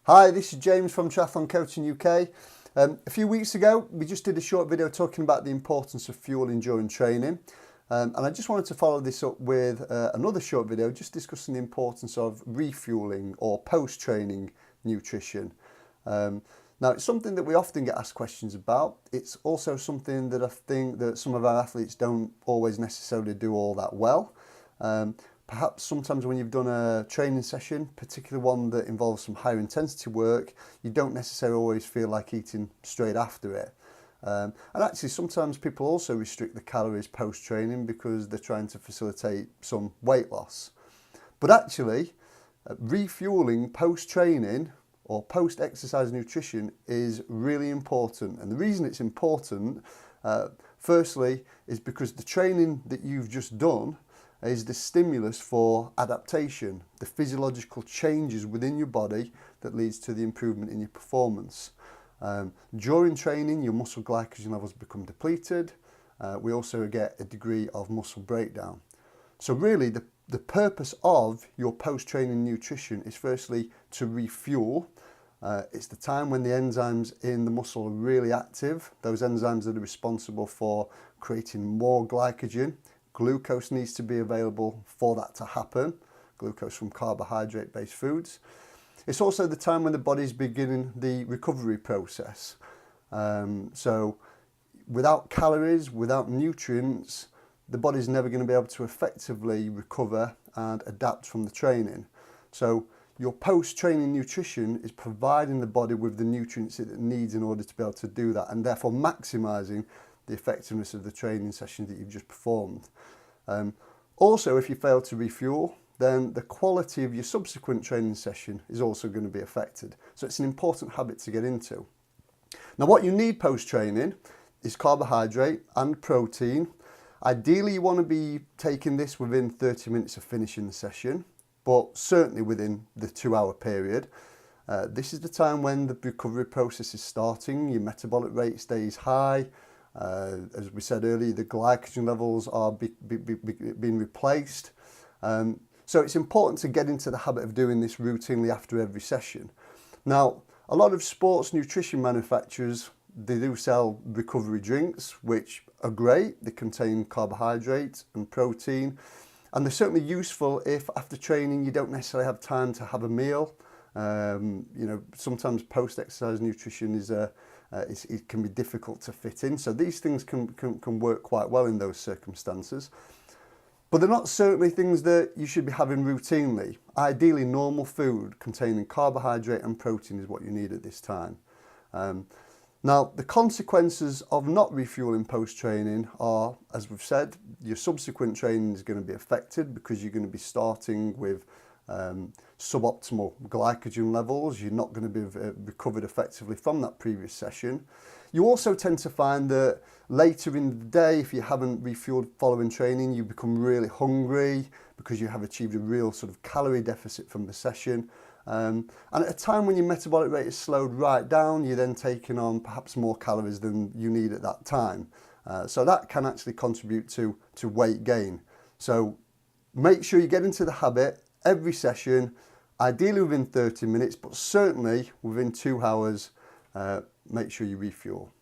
Hi, this is James from TriathlonCoaching.uk. A few weeks ago, we just did a short video talking about the importance of fueling during training. And I just wanted to follow this up with another short video just discussing the importance of refueling or post-training nutrition. Now, it's something that we often get asked questions about. It's also something that I think that some of our athletes don't always necessarily do all that well. Perhaps sometimes when you've done a training session, particularly one that involves some higher intensity work, you don't necessarily always feel like eating straight after it. And actually sometimes people also restrict the calories post-training because they're trying to facilitate some weight loss. But actually, refueling post-training or post-exercise nutrition is really important. And the reason it's important, firstly, is because the training that you've just done is the stimulus for adaptation, the physiological changes within your body that leads to the improvement in your performance. During training, your muscle glycogen levels become depleted. We also get a degree of muscle breakdown. So really, the purpose of your post-training nutrition is firstly to refuel. It's the time when the enzymes in the muscle are really active, those enzymes that are responsible for creating more glycogen. Glucose needs to be available for that to happen, glucose from carbohydrate-based foods. It's also the time when the body's beginning the recovery process. So without calories, without nutrients, the body's never going to be able to effectively recover and adapt from the training. So your post-training nutrition is providing the body with the nutrients it needs in order to be able to do that, and therefore maximising the effectiveness of the training session that you've just performed. Also, if you fail to refuel, then the quality of your subsequent training session is also going to be affected. So it's an important habit to get into. Now, what you need post-training is carbohydrate and protein. Ideally, you want to be taking this within 30 minutes of finishing the session, but certainly within the 2-hour period. This is the time when the recovery process is starting, your metabolic rate stays high. As we said earlier, the glycogen levels are being replaced. So it's important to get into the habit of doing this routinely after every session. Now, a lot of sports nutrition manufacturers, they do sell recovery drinks, which are great. They contain carbohydrate and protein, and they're certainly useful if after training you don't necessarily have time to have a meal. Sometimes post-exercise nutrition it can be difficult to fit in. So these things can work quite well in those circumstances. But they're not certainly things that you should be having routinely. Ideally, normal food containing carbohydrate and protein is what you need at this time. Now, the consequences of not refueling post-training are, as we've said, your subsequent training is going to be affected because you're going to be starting with suboptimal glycogen levels. You're not going to be recovered effectively from that previous session. You also tend to find that later in the day, if you haven't refueled following training, you become really hungry because you have achieved a real sort of calorie deficit from the session. And at a time when your metabolic rate is slowed right down, you're then taking on perhaps more calories than you need at that time. So that can actually contribute to weight gain. So make sure you get into the habit every session, ideally within 30 minutes, but certainly within 2 hours, make sure you refuel.